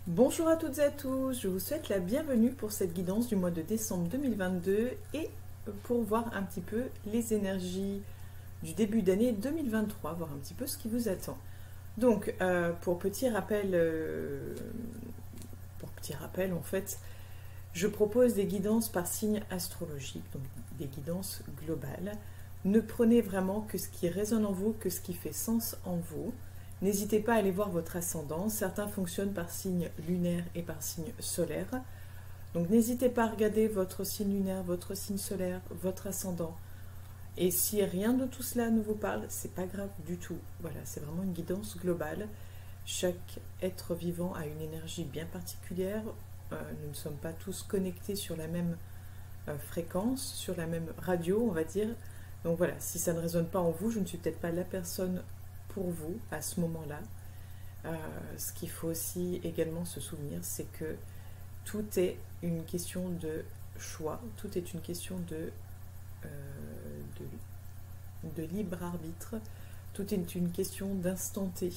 Bonjour à toutes et à tous, je vous souhaite la bienvenue pour cette guidance du mois de décembre 2022 et pour voir un petit peu les énergies du début d'année 2023, voir un petit peu ce qui vous attend. Donc, pour petit rappel, en fait, je propose des guidances par signe astrologique, donc des guidances globales. Ne prenez vraiment que ce qui résonne en vous, que ce qui fait sens en vous. N'hésitez pas à aller voir votre ascendant. Certains fonctionnent par signe lunaire et par signe solaire. Donc n'hésitez pas à regarder votre signe lunaire, votre signe solaire, votre ascendant. Et si rien de tout cela ne vous parle, c'est pas grave du tout. Voilà, c'est vraiment une guidance globale. Chaque être vivant a une énergie bien particulière. Nous ne sommes pas tous connectés sur la même fréquence, sur la même radio, on va dire. Donc voilà, si ça ne résonne pas en vous, je ne suis peut-être pas la personne pour vous à ce moment-là. Ce qu'il faut aussi également se souvenir, c'est que tout est une question de choix, tout est une question de libre arbitre, tout est une question d'instant T.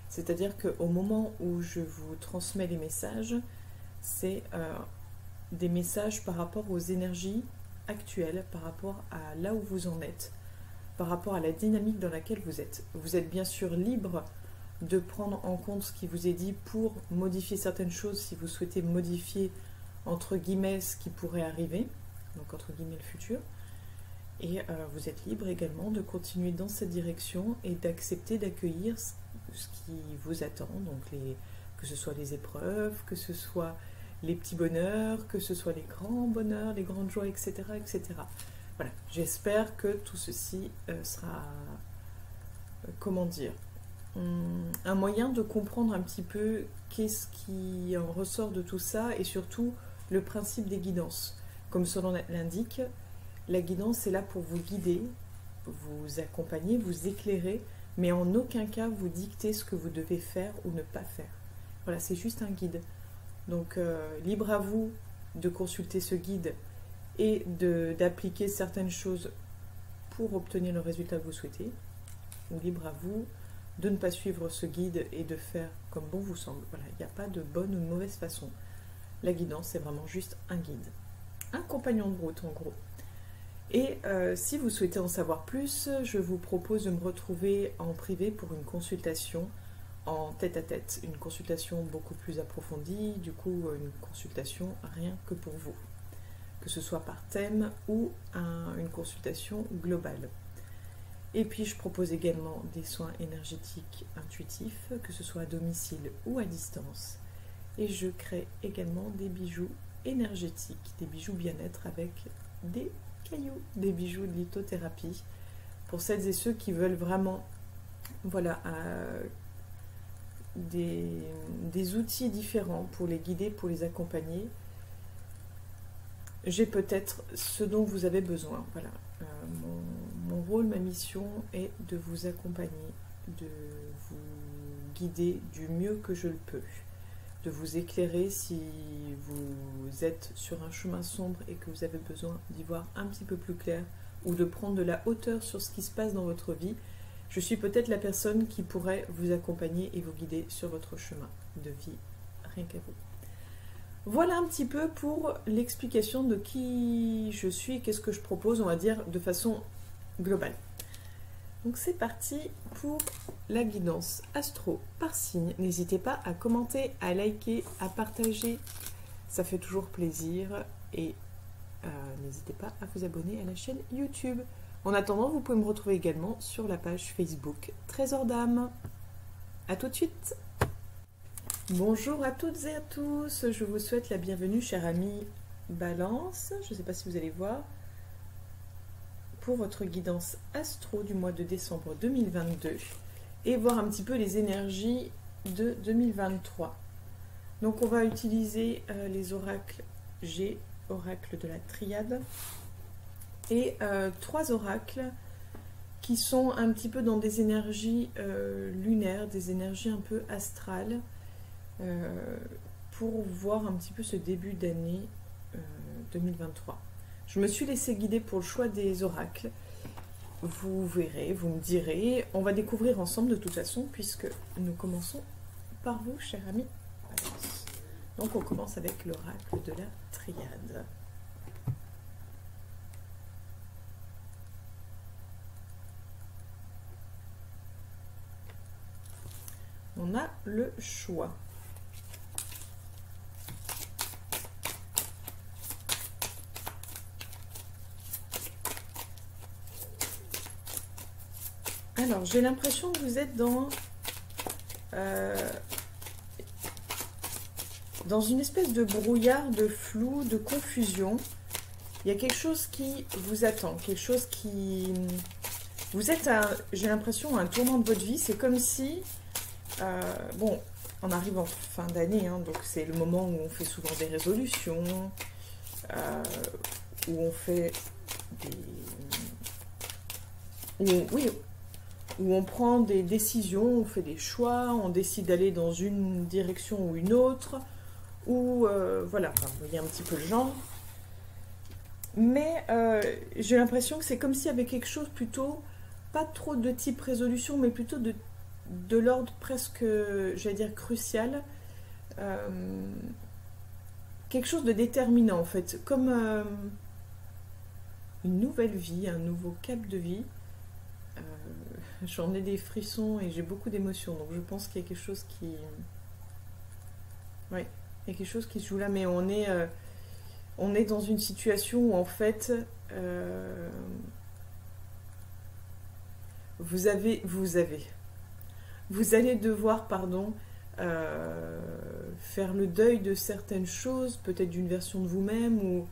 C'est-à-dire qu'au moment où je vous transmets les messages, c'est des messages par rapport aux énergies actuelles, par rapport à là où vous en êtes, par rapport à la dynamique dans laquelle vous êtes. Vous êtes bien sûr libre de prendre en compte ce qui vous est dit pour modifier certaines choses si vous souhaitez modifier entre guillemets ce qui pourrait arriver, donc entre guillemets le futur. Et vous êtes libre également de continuer dans cette direction et d'accepter, d'accueillir ce qui vous attend, donc que ce soit les épreuves, que ce soit les petits bonheurs, que ce soit les grands bonheurs, les grandes joies, etc. etc. Voilà, j'espère que tout ceci sera, comment dire, un moyen de comprendre un petit peu qu'est-ce qui en ressort de tout ça et surtout le principe des guidances. Comme son nom l'indique, la guidance est là pour vous guider, vous accompagner, vous éclairer, mais en aucun cas vous dicter ce que vous devez faire ou ne pas faire. Voilà, c'est juste un guide. Donc, libre à vous de consulter ce guide et d'appliquer certaines choses pour obtenir le résultat que vous souhaitez, ou libre à vous de ne pas suivre ce guide et de faire comme bon vous semble. Voilà, il n'y a pas de bonne ou de mauvaise façon. La guidance, c'est vraiment juste un guide. Un compagnon de route, en gros. Et si vous souhaitez en savoir plus, je vous propose de me retrouver en privé pour une consultation en tête-à-tête. Une consultation beaucoup plus approfondie, du coup une consultation rien que pour vous. Que ce soit par thème ou une consultation globale. Et puis je propose également des soins énergétiques intuitifs, que ce soit à domicile ou à distance. Et je crée également des bijoux énergétiques, des bijoux bien-être avec des cailloux, des bijoux de lithothérapie. Pour celles et ceux qui veulent vraiment, voilà, des outils différents pour les guider, pour les accompagner. J'ai peut-être ce dont vous avez besoin. Voilà. Mon rôle, ma mission est de vous accompagner, de vous guider du mieux que je le peux, de vous éclairer si vous êtes sur un chemin sombre et que vous avez besoin d'y voir un petit peu plus clair ou de prendre de la hauteur sur ce qui se passe dans votre vie. Je suis peut-être la personne qui pourrait vous accompagner et vous guider sur votre chemin de vie, rien qu'à vous. Voilà un petit peu pour l'explication de qui je suis et qu'est-ce que je propose, on va dire, de façon globale. Donc c'est parti pour la guidance astro par signe. N'hésitez pas à commenter, à liker, à partager, ça fait toujours plaisir. Et n'hésitez pas à vous abonner à la chaîne YouTube. En attendant, vous pouvez me retrouver également sur la page Facebook Trésor d'âme. A tout de suite. Bonjour à toutes et à tous, je vous souhaite la bienvenue, chers amis Balance, je ne sais pas si vous allez voir, pour votre guidance astro du mois de décembre 2022 et voir un petit peu les énergies de 2023. Donc on va utiliser les oracles G, oracle de la triade, et 3 oracles qui sont un petit peu dans des énergies lunaires, des énergies un peu astrales, pour voir un petit peu ce début d'année 2023. Je me suis laissée guider pour le choix des oracles. Vous verrez, vous me direz. On va découvrir ensemble de toute façon, puisque nous commençons par vous, chers amis. Donc on commence avec l'oracle de la triade. On a le choix. Alors, j'ai l'impression que vous êtes dans une espèce de brouillard, de flou, de confusion. Il y a quelque chose qui vous attend, quelque chose qui... Vous êtes, j'ai l'impression, à un tournant de votre vie. C'est comme si... bon, on arrive en fin d'année, hein, donc c'est le moment où on fait souvent des résolutions, où on fait des... où on prend des décisions, on fait des choix, on décide d'aller dans une direction ou une autre, ou voilà, enfin, vous voyez un petit peu le genre. Mais j'ai l'impression que c'est comme s'il y avait quelque chose plutôt, pas trop de type résolution, mais plutôt de l'ordre presque, j'allais dire, crucial. Quelque chose de déterminant, en fait, comme une nouvelle vie, un nouveau cap de vie. J'en ai des frissons et j'ai beaucoup d'émotions, donc je pense qu'il y a quelque chose qui... Oui, il y a quelque chose qui se joue là, mais on est dans une situation où, en fait, vous allez devoir, pardon, faire le deuil de certaines choses, peut-être d'une version de vous-même, ou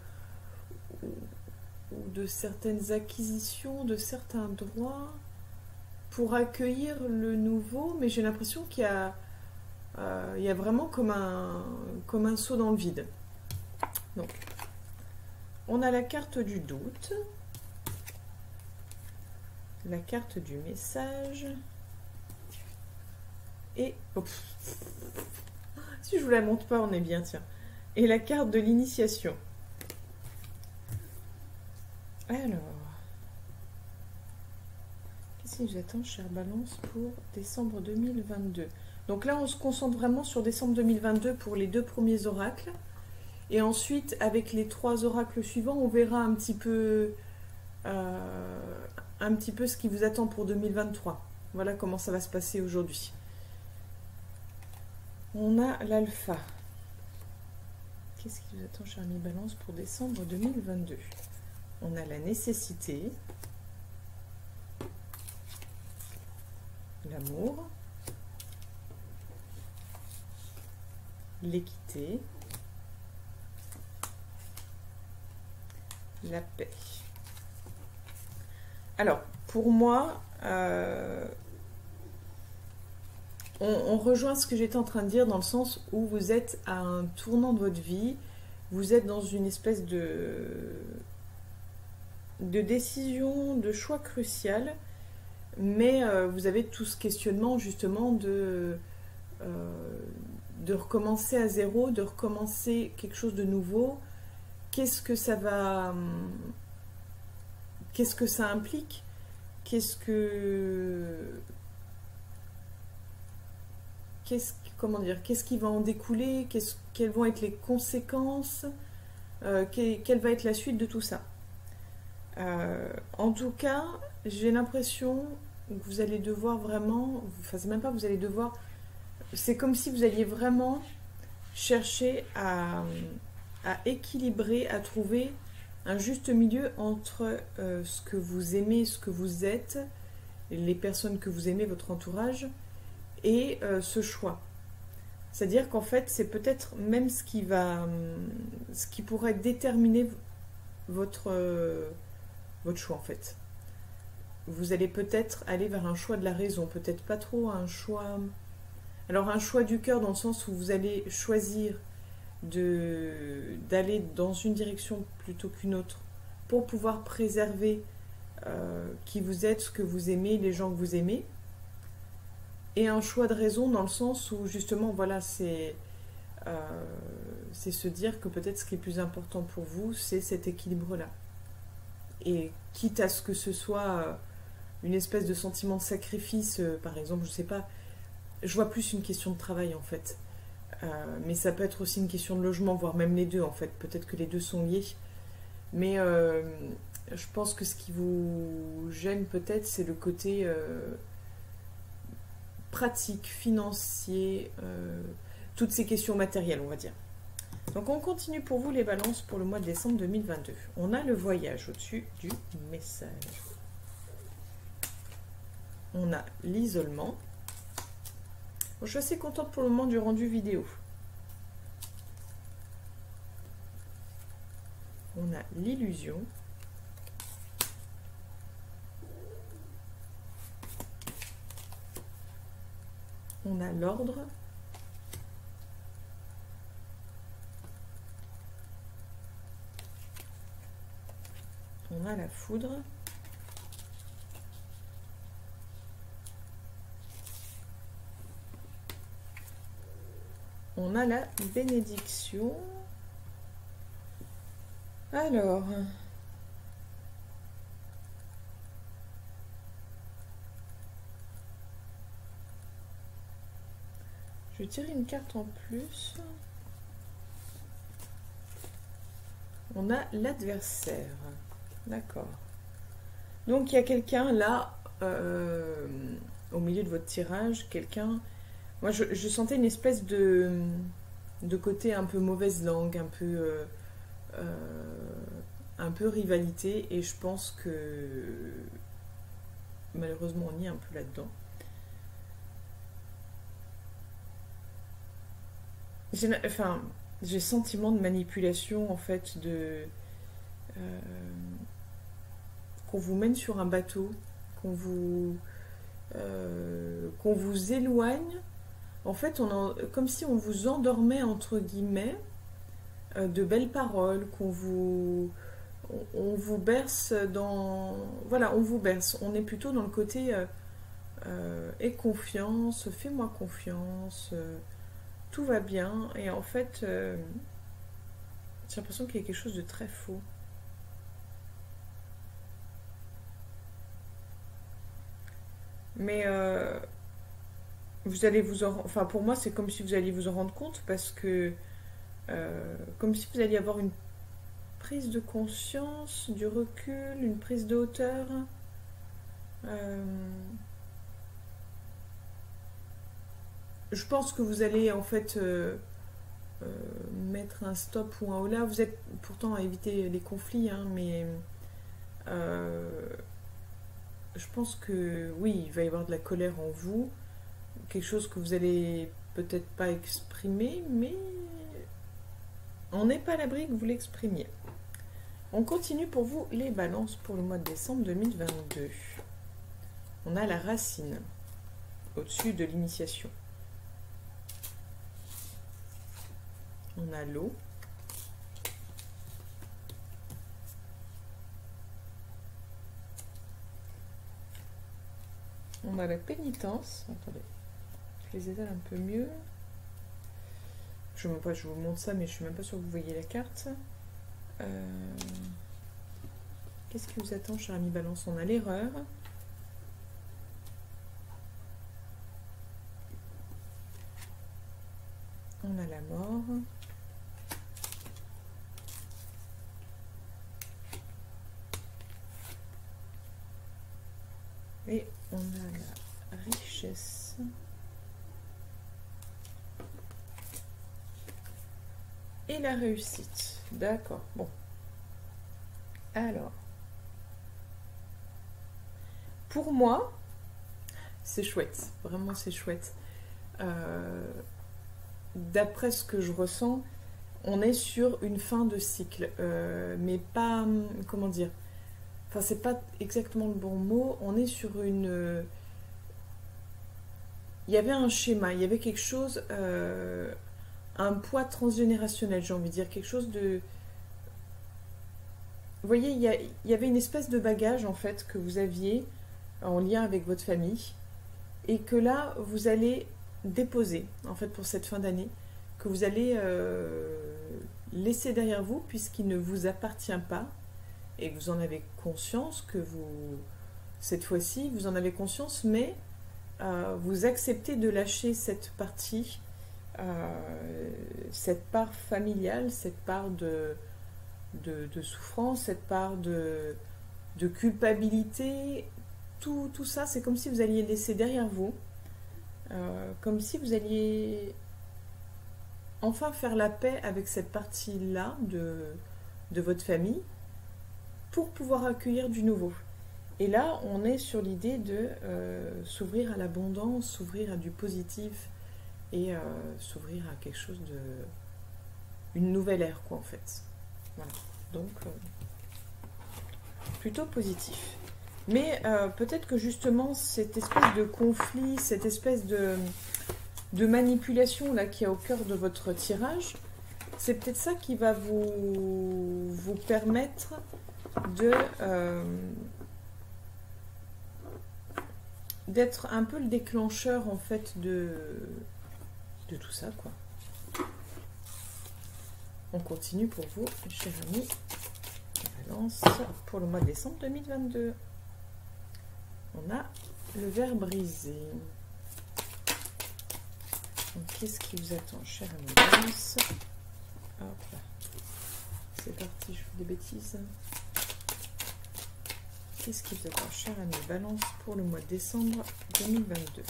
de certaines acquisitions, de certains droits, pour accueillir le nouveau, mais j'ai l'impression qu'il y a vraiment comme un saut dans le vide. Donc, on a la carte du doute, la carte du message, et... Oh, si je vous la montre pas, on est bien, tiens. Et la carte de l'initiation. Alors... Qu'est-ce qui nous attend, chère Balance, pour décembre 2022? Donc là, on se concentre vraiment sur décembre 2022 pour les 2 premiers oracles. Et ensuite, avec les 3 oracles suivants, on verra un petit peu ce qui vous attend pour 2023. Voilà comment ça va se passer aujourd'hui. On a l'alpha. Qu'est-ce qui vous attend, chère Balance, pour décembre 2022? On a la nécessité, l'amour, l'équité, la paix. Alors, pour moi, on rejoint ce que j'étais en train de dire dans le sens où vous êtes à un tournant de votre vie, vous êtes dans une espèce de décision, de choix crucial, mais vous avez tout ce questionnement justement de recommencer à zéro, de recommencer quelque chose de nouveau. Qu'est-ce que ça va... Qu'est-ce que ça implique? Qu'est-ce qui va en découler? Quelles vont être les conséquences? Quelle va être la suite de tout ça? En tout cas, j'ai l'impression que vous allez devoir vraiment... Enfin, c'est même pas vous allez devoir... C'est comme si vous alliez vraiment chercher à équilibrer, à trouver un juste milieu entre ce que vous aimez, ce que vous êtes, les personnes que vous aimez, votre entourage, et ce choix. C'est-à-dire qu'en fait, c'est peut-être même ce qui pourrait déterminer votre choix, en fait. Vous allez peut-être aller vers un choix de la raison, peut-être pas trop un choix... Alors un choix du cœur dans le sens où vous allez choisir d'aller dans une direction plutôt qu'une autre pour pouvoir préserver qui vous êtes, ce que vous aimez, les gens que vous aimez. Et un choix de raison dans le sens où justement, voilà, c'est se dire que peut-être ce qui est plus important pour vous, c'est cet équilibre-là. Et quitte à ce que ce soit une espèce de sentiment de sacrifice, par exemple, je sais pas, je vois plus une question de travail en fait. Mais ça peut être aussi une question de logement, voire même les deux en fait. Peut-être que les deux sont liés. Mais je pense que ce qui vous gêne peut-être, c'est le côté pratique, financier, toutes ces questions matérielles, on va dire. Donc on continue pour vous les balances pour le mois de décembre 2022. On a le voyage au-dessus du message. On a l'isolement. Bon, je suis assez contente pour le moment du rendu vidéo. On a l'illusion. On a l'ordre. On a la foudre. On a la bénédiction. Alors, je vais tirer une carte en plus. On a l'adversaire. D'accord. Donc, il y a quelqu'un là, au milieu de votre tirage, quelqu'un... Moi, je sentais une espèce de côté un peu mauvaise langue, un peu rivalité, et je pense que malheureusement on y est un peu là-dedans. J'ai sentiment de manipulation en fait, qu'on vous mène sur un bateau, qu'on vous éloigne. En fait, comme si on vous endormait entre guillemets de belles paroles, on vous berce dans... Voilà, on vous berce. On est plutôt dans le côté aie confiance, fais-moi confiance, tout va bien. Et en fait, j'ai l'impression qu'il y a quelque chose de très faux. Mais vous allez vous en... Enfin, pour moi, c'est comme si vous alliez vous en rendre compte parce que... comme si vous alliez avoir une prise de conscience, du recul, une prise de hauteur. Je pense que vous allez en fait mettre un stop ou un holà. Vous êtes pourtant à éviter les conflits, hein, mais je pense que oui, il va y avoir de la colère en vous, quelque chose que vous allez peut-être pas exprimer, mais on n'est pas à l'abri que vous l'exprimiez. On continue pour vous les balances pour le mois de décembre 2022. On a la racine au-dessus de l'initiation. On a l'eau. On a la pénitence. Attendez, je les étale un peu mieux. Je vous montre ça, mais je suis même pas sûre que vous voyez la carte. Qu'est-ce qui vous attend, cher ami Balance? On a l'erreur. On a la mort. Et on a la richesse. Et la réussite. D'accord. Bon. Alors. Pour moi, c'est chouette. Vraiment, c'est chouette. D'après ce que je ressens, on est sur une fin de cycle. Mais pas... Comment dire? Enfin, c'est pas exactement le bon mot. On est sur une... Il y avait un schéma. Il y avait quelque chose... un poids transgénérationnel, j'ai envie de dire. Quelque chose de... Vous voyez, il y avait une espèce de bagage, en fait, que vous aviez en lien avec votre famille. Et que là, vous allez déposer, en fait, pour cette fin d'année. Que vous allez laisser derrière vous, puisqu'il ne vous appartient pas. Et que vous en avez conscience, que vous... Cette fois-ci, vous en avez conscience, mais vous acceptez de lâcher cette partie cette part familiale, cette part de souffrance, cette part de culpabilité, tout ça, c'est comme si vous alliez laisser derrière vous, comme si vous alliez enfin faire la paix avec cette partie-là de votre famille pour pouvoir accueillir du nouveau. Et là, on est sur l'idée de s'ouvrir à l'abondance, s'ouvrir à du positif et s'ouvrir à quelque chose de... une nouvelle ère, quoi, en fait. Voilà. Donc, plutôt positif. Mais peut-être que justement, cette espèce de conflit, cette espèce de manipulation là qui est au cœur de votre tirage, c'est peut-être ça qui va vous permettre de d'être un peu le déclencheur en fait de tout ça, quoi. On continue pour vous, chers amis. Balance pour le mois de décembre 2022. On a le verre brisé. Qu'est-ce qui vous attend, chers amis Balance? Hop là. C'est parti, je fais des bêtises. Qu'est-ce qui vous attend, chers amis Balance, pour le mois de décembre 2022?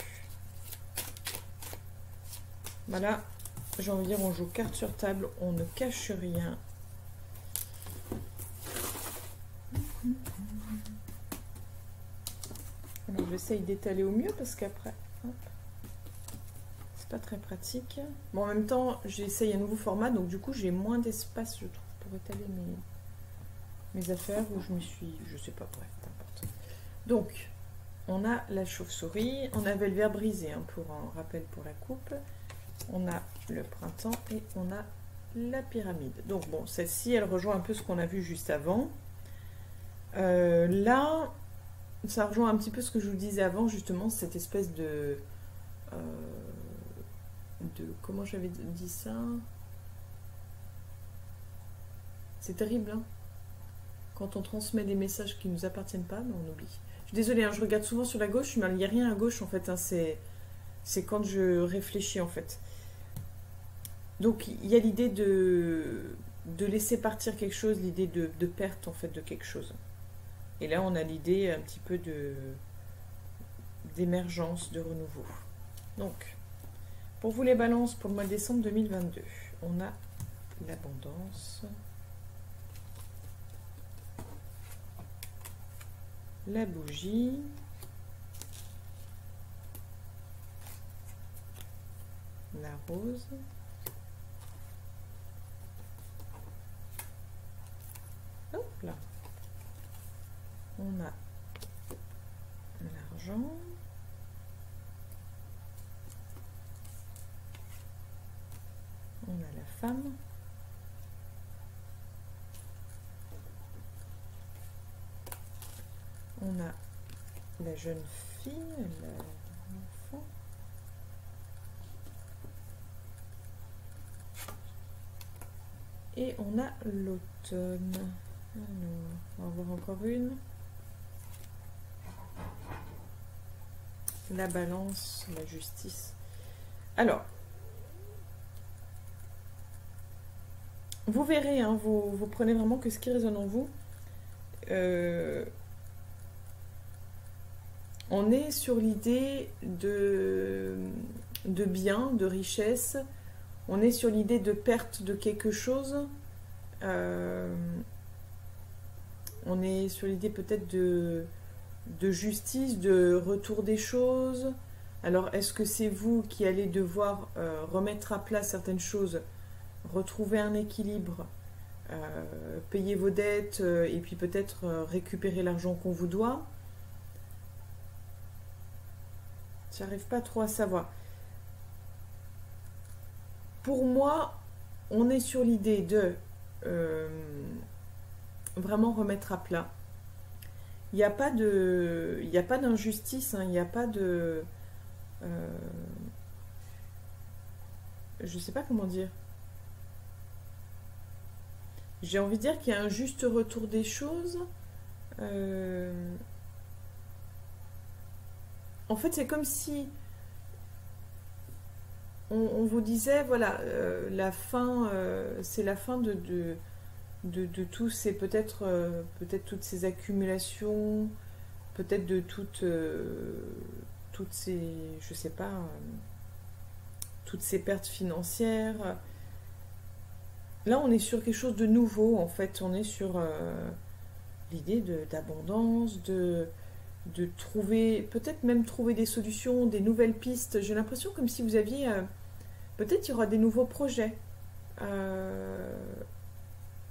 Voilà, j'ai envie de dire, on joue carte sur table, on ne cache rien. Alors j'essaye d'étaler au mieux parce qu'après, c'est pas très pratique. Bon, en même temps, j'essaye un nouveau format, donc du coup j'ai moins d'espace, je trouve, pour étaler mes affaires, où je me suis, je sais pas, bref, n'importe. Donc, on a la chauve-souris, on avait le verre brisé, hein, pour un rappel pour la coupe. On a le printemps et on a la pyramide. Donc bon, celle-ci, elle rejoint un peu ce qu'on a vu juste avant. Là, ça rejoint un petit peu ce que je vous disais avant, justement, cette espèce de comment j'avais dit ça? C'est terrible, hein? Quand on transmet des messages qui ne nous appartiennent pas, mais on oublie. Je suis désolée, hein, je regarde souvent sur la gauche, mais il n'y a rien à gauche, en fait, hein, c'est quand je réfléchis, en fait. Donc, il y a l'idée de laisser partir quelque chose, l'idée de perte, en fait, de quelque chose. Et là, on a l'idée un petit peu d'émergence, de renouveau. Donc, pour vous les balances, pour le mois de décembre 2022, on a l'abondance, la bougie, la rose, hop là, on a l'argent, on a la femme, on a la jeune fille, l'enfant, et on a l'automne. On va voir encore une. La balance, la justice. Alors, vous verrez, hein, vous prenez vraiment que ce qui résonne en vous. On est sur l'idée de bien, de richesse. On est sur l'idée de perte de quelque chose. On est sur l'idée peut-être de justice, de retour des choses. Alors, est-ce que c'est vous qui allez devoir remettre à plat certaines choses, retrouver un équilibre, payer vos dettes et puis peut-être récupérer l'argent qu'on vous doit? J'arrive pas trop à savoir. Pour moi, on est sur l'idée de vraiment remettre à plat. Il n'y a pas d'injustice, hein, il n'y a pas de... je sais pas comment dire. J'ai envie de dire qu'il y a un juste retour des choses. En fait, c'est comme si on vous disait, voilà, la fin, c'est la fin de tous ces, peut-être toutes ces accumulations, peut-être de toutes ces, je sais pas, toutes ces pertes financières. Là, on est sur quelque chose de nouveau, en fait. On est sur l'idée d'abondance, de trouver, peut-être même trouver des solutions, des nouvelles pistes. J'ai l'impression comme si vous aviez, peut-être il y aura des nouveaux projets, euh,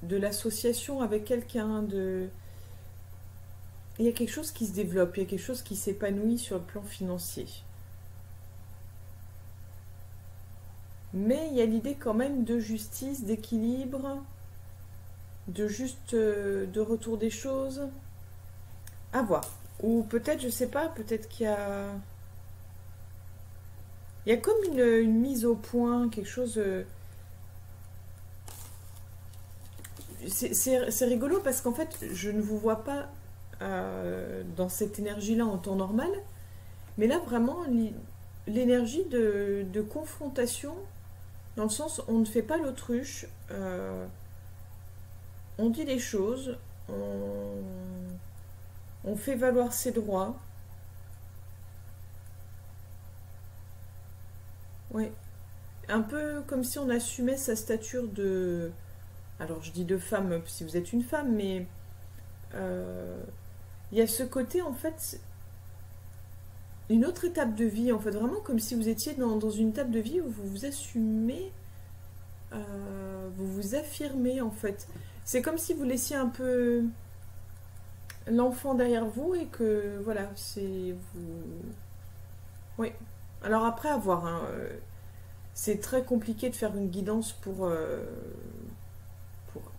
de l'association avec quelqu'un, il y a quelque chose qui se développe, il y a quelque chose qui s'épanouit sur le plan financier. Mais il y a l'idée quand même de justice, d'équilibre, de juste de retour des choses. À voir. Ou peut-être, je sais pas, peut-être il y a comme une mise au point, quelque chose. C'est rigolo parce qu'en fait, je ne vous vois pas dans cette énergie-là en temps normal, mais là vraiment l'énergie de confrontation, dans le sens on ne fait pas l'autruche, on dit les choses, on fait valoir ses droits. Ouais. Un peu comme si on assumait sa stature de... Alors je dis de femme si vous êtes une femme, mais euh, il y a ce côté en fait, une autre étape de vie en fait, vraiment comme si vous étiez dans une étape de vie où vous vous assumez, vous vous affirmez en fait. C'est comme si vous laissiez un peu l'enfant derrière vous et que voilà, c'est vous. Oui. Alors après avoir, hein, c'est très compliqué de faire une guidance pour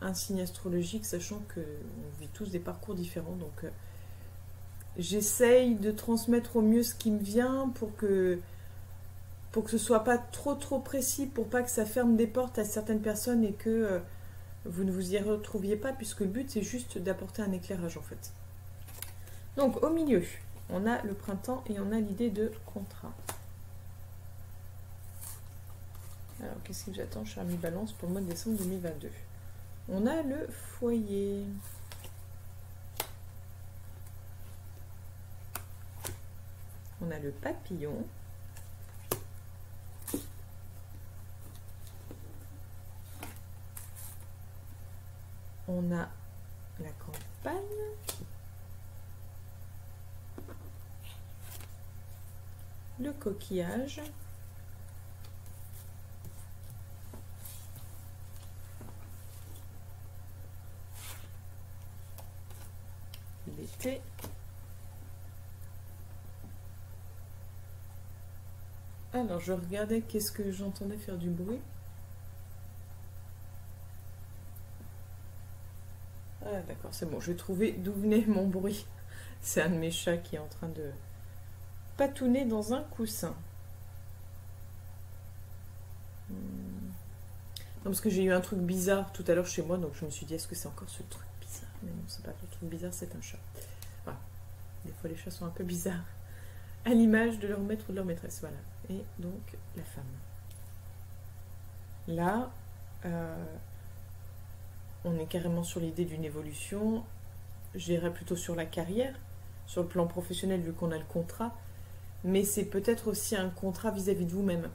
un signe astrologique, sachant que on vit tous des parcours différents. Donc j'essaye de transmettre au mieux ce qui me vient pour que ce soit pas trop précis, pour pas que ça ferme des portes à certaines personnes et que vous ne vous y retrouviez pas, puisque le but c'est juste d'apporter un éclairage en fait. Donc au milieu, on a le printemps et on a l'idée de contrat. Alors qu'est-ce qui vous attend, cher ami Balance, pour le mois de décembre 2022? On a le foyer. On a le papillon. On a la campagne. Le coquillage. L'été. Alors, je regardais qu'est-ce que j'entendais faire du bruit. Ah, d'accord, c'est bon. J'ai trouvé d'où venait mon bruit. C'est un de mes chats qui est en train de patouner dans un coussin. Non, parce que j'ai eu un truc bizarre tout à l'heure chez moi, donc je me suis dit, est-ce que c'est encore ce truc bizarre? Mais non, c'est pas le truc bizarre, c'est un chat. Voilà. Des fois, les chats sont un peu bizarres. À l'image de leur maître ou de leur maîtresse, voilà. Et donc, la femme. Là, on est carrément sur l'idée d'une évolution. J'irais plutôt sur la carrière, sur le plan professionnel, vu qu'on a le contrat. Mais c'est peut-être aussi un contrat vis-à-vis de vous-même.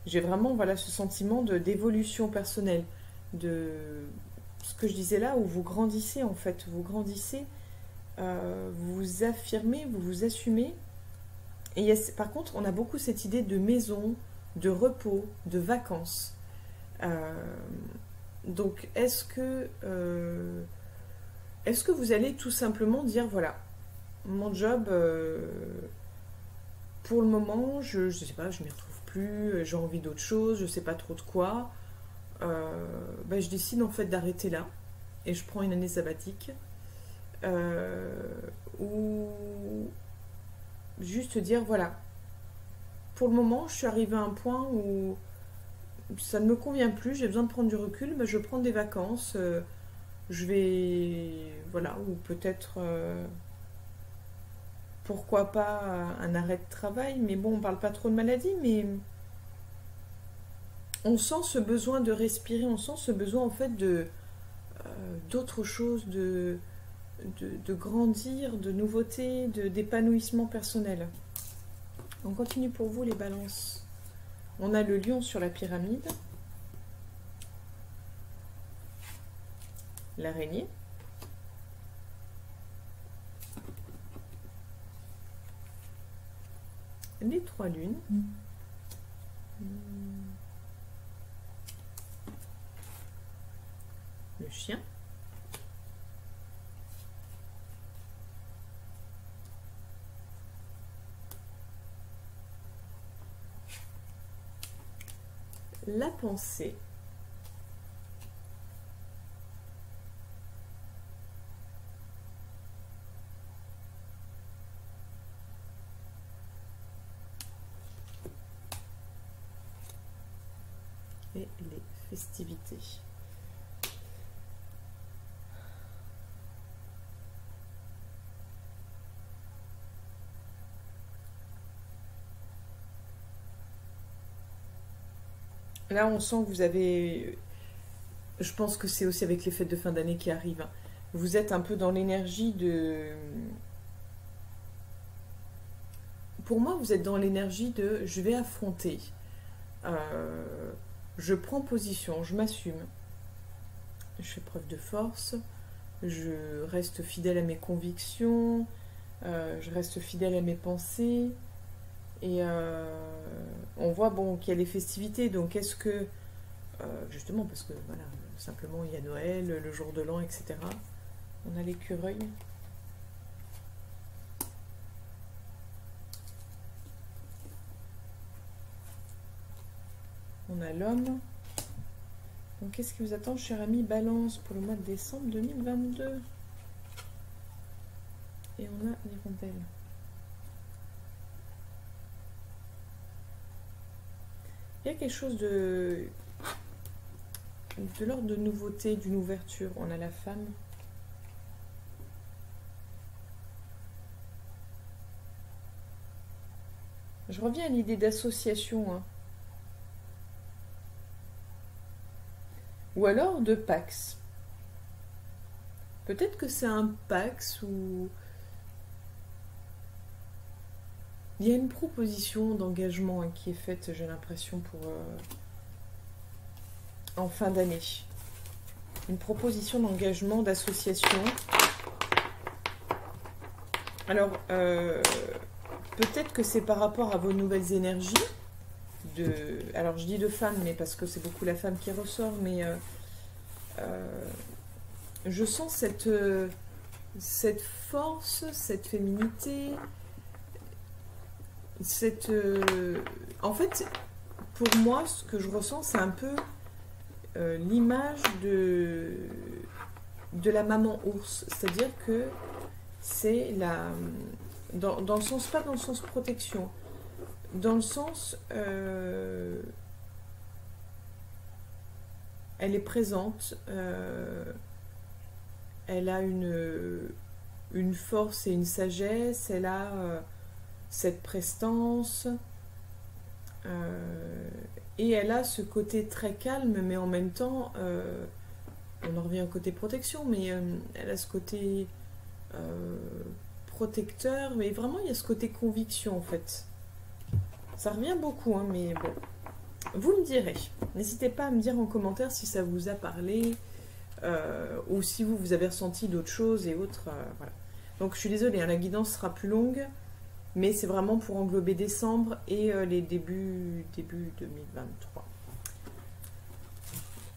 J'ai vraiment voilà, ce sentiment d'évolution personnelle, de ce que je disais là, où vous grandissez en fait, vous grandissez, vous vous affirmez, vous vous assumez. Et par contre, on a beaucoup cette idée de maison, de repos, de vacances. Donc, est-ce que vous allez tout simplement dire, voilà, mon job, pour le moment, je sais pas, je m'y retrouve plus, j'ai envie d'autre chose, je sais pas trop de quoi. Je décide en fait d'arrêter là et je prends une année sabbatique. Ou juste dire, voilà, pour le moment, je suis arrivée à un point où ça ne me convient plus, j'ai besoin de prendre du recul, mais je prends des vacances, je vais, voilà, ou peut-être, pourquoi pas un arrêt de travail, mais bon, on parle pas trop de maladie, mais on sent ce besoin de respirer, on sent ce besoin en fait de d'autre chose, de grandir, de nouveautés, d'épanouissement personnel. On continue pour vous les balances. On a le lion sur la pyramide, l'araignée, les trois lunes, le chien, la pensée, et les festivités. Là, on sent que vous avez... Je pense que c'est aussi avec les fêtes de fin d'année qui arrivent. Vous êtes un peu dans l'énergie de... Pour moi, vous êtes dans l'énergie de « je vais affronter ». Je prends position, je m'assume. Je fais preuve de force. Je reste fidèle à mes convictions. Je reste fidèle à mes pensées. Et on voit bon, qu'il y a les festivités, donc est-ce que, justement, parce que voilà, simplement il y a Noël, le jour de l'an, etc. On a l'écureuil. On a l'homme. Donc qu'est-ce qui vous attend, cher ami Balance, pour le mois de décembre 2022? Et on a l'hirondelle. Il y a quelque chose de l'ordre de nouveauté, d'une ouverture. On a la femme. Je reviens à l'idée d'association. Hein. Ou alors de Pax. Peut-être que c'est un Pax où il y a une proposition d'engagement qui est faite, j'ai l'impression, pour en fin d'année. Une proposition d'engagement, d'association. Alors, peut-être que c'est par rapport à vos nouvelles énergies. Alors, je dis de femme, mais parce que c'est beaucoup la femme qui ressort, mais je sens cette force, cette féminité... En fait, pour moi, ce que je ressens, c'est un peu l'image de la maman ours. C'est-à-dire que c'est la... Dans le sens, pas dans le sens protection, dans le sens... elle est présente, elle a une force et une sagesse, elle a... cette prestance, et elle a ce côté très calme, mais en même temps, on en revient au côté protection, mais elle a ce côté protecteur, mais vraiment il y a ce côté conviction en fait. Ça revient beaucoup, hein, mais bon. Vous me direz, n'hésitez pas à me dire en commentaire si ça vous a parlé, ou si vous avez ressenti d'autres choses et autres, voilà. Donc je suis désolée, hein, la guidance sera plus longue, mais c'est vraiment pour englober décembre et les début 2023.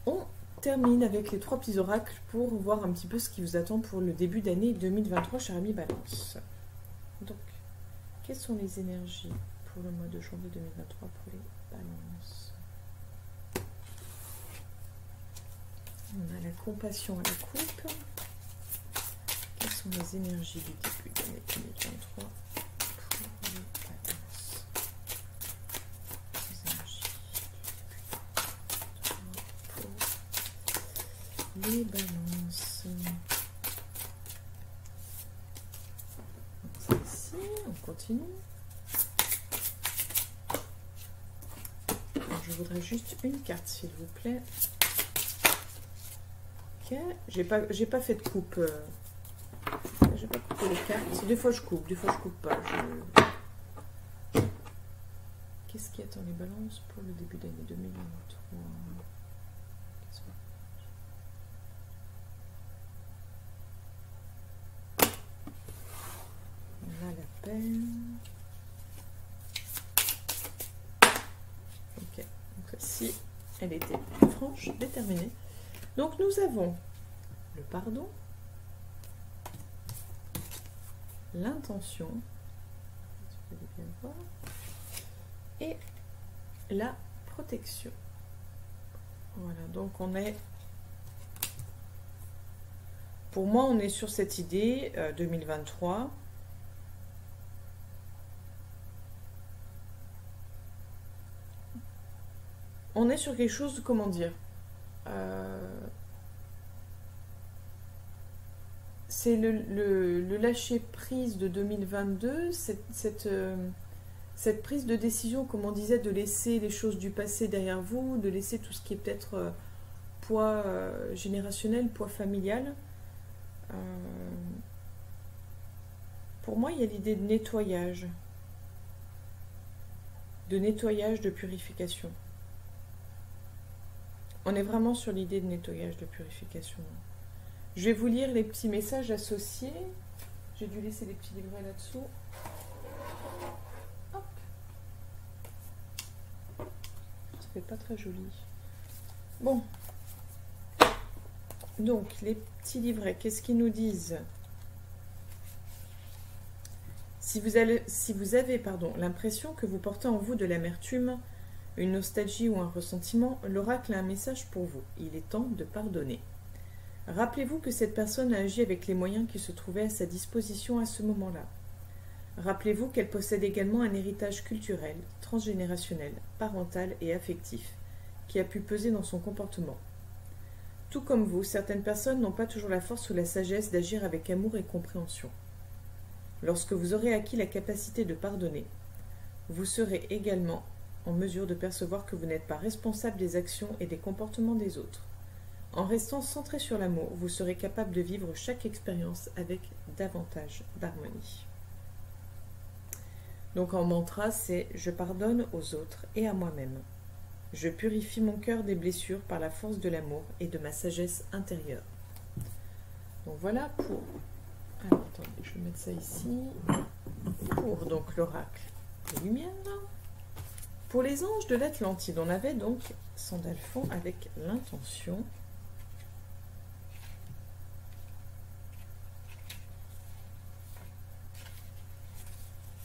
On termine avec les 3 petits oracles pour voir un petit peu ce qui vous attend pour le début d'année 2023, cher ami Balance. Donc, quelles sont les énergies pour le mois de janvier 2023 pour les Balances? On a la compassion à la coupe. Quelles sont les énergies du début d'année 2023 ? Les balances. Ici, on continue. je voudrais juste une carte, s'il vous plaît. Ok, j'ai pas fait de coupe. J'ai pas coupé les cartes. Des fois je coupe, des fois je coupe pas. Qu'est-ce qui attend les balances pour le début d'année 2023? On a la peine. Ok, donc celle-ci, elle était franche, déterminée. Donc nous avons le pardon, l'intention, et la protection. Voilà, donc on est... Pour moi, on est sur cette idée 2023. On est sur quelque chose, comment dire, c'est le lâcher prise de 2022, cette prise de décision, comme on disait, de laisser les choses du passé derrière vous, de laisser tout ce qui est peut-être poids générationnel, poids familial. Pour moi, il y a l'idée de nettoyage, de purification. On est vraiment sur l'idée de nettoyage, de purification. Je vais vous lire les petits messages associés. J'ai dû laisser des petits livrets là-dessous. Hop. Ça fait pas très joli. Bon. Donc, les petits livrets, qu'est-ce qu'ils nous disent? Si vous avez l'impression que vous portez en vous de l'amertume, une nostalgie ou un ressentiment, l'oracle a un message pour vous. Il est temps de pardonner. Rappelez-vous que cette personne a agi avec les moyens qui se trouvaient à sa disposition à ce moment-là. Rappelez-vous qu'elle possède également un héritage culturel, transgénérationnel, parental et affectif, qui a pu peser dans son comportement. Tout comme vous, certaines personnes n'ont pas toujours la force ou la sagesse d'agir avec amour et compréhension. Lorsque vous aurez acquis la capacité de pardonner, vous serez également en mesure de percevoir que vous n'êtes pas responsable des actions et des comportements des autres. En restant centré sur l'amour, vous serez capable de vivre chaque expérience avec davantage d'harmonie. Donc en mantra, c'est « Je pardonne aux autres et à moi-même. Je purifie mon cœur des blessures par la force de l'amour et de ma sagesse intérieure. » Donc voilà pour... Alors attendez, je vais mettre ça ici. Pour donc l'oracle des Lumières. Pour les anges de l'Atlantide, on avait donc Sandalphon avec l'intention.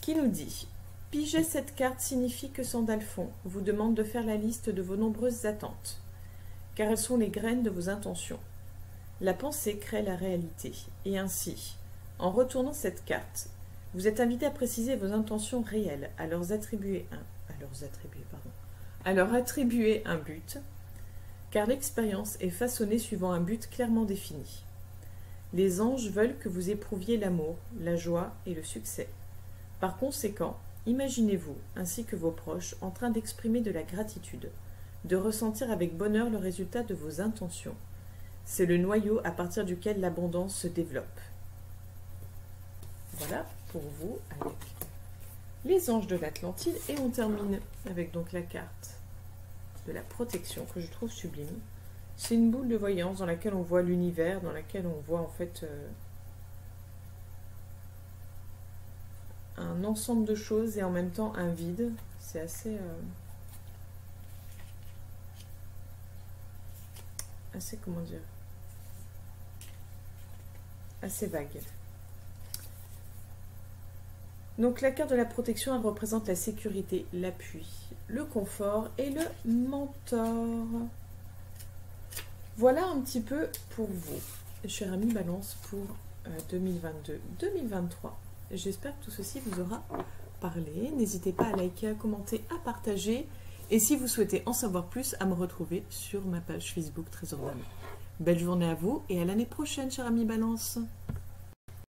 Qui nous dit « Piger cette carte signifie que Sandalphon vous demande de faire la liste de vos nombreuses attentes, car elles sont les graines de vos intentions. La pensée crée la réalité, et ainsi, en retournant cette carte, vous êtes invité à préciser vos intentions réelles, à leur attribuer un but, car l'expérience est façonnée suivant un but clairement défini. Les anges veulent que vous éprouviez l'amour, la joie et le succès. Par conséquent, imaginez-vous, ainsi que vos proches, en train d'exprimer de la gratitude, de ressentir avec bonheur le résultat de vos intentions. C'est le noyau à partir duquel l'abondance se développe. Voilà pour vous avec les anges de l'Atlantide. Et on termine avec donc la carte de la protection que je trouve sublime. C'est une boule de voyance dans laquelle on voit l'univers, dans laquelle on voit en fait un ensemble de choses et en même temps un vide. C'est assez comment dire, assez vague. Donc la carte de la protection, elle représente la sécurité, l'appui, le confort et le mentor. Voilà un petit peu pour vous, chers amis Balance, pour 2022-2023. J'espère que tout ceci vous aura parlé. N'hésitez pas à liker, à commenter, à partager. Et si vous souhaitez en savoir plus, à me retrouver sur ma page Facebook Trésor d'âme. Belle journée à vous et à l'année prochaine, chers amis Balance.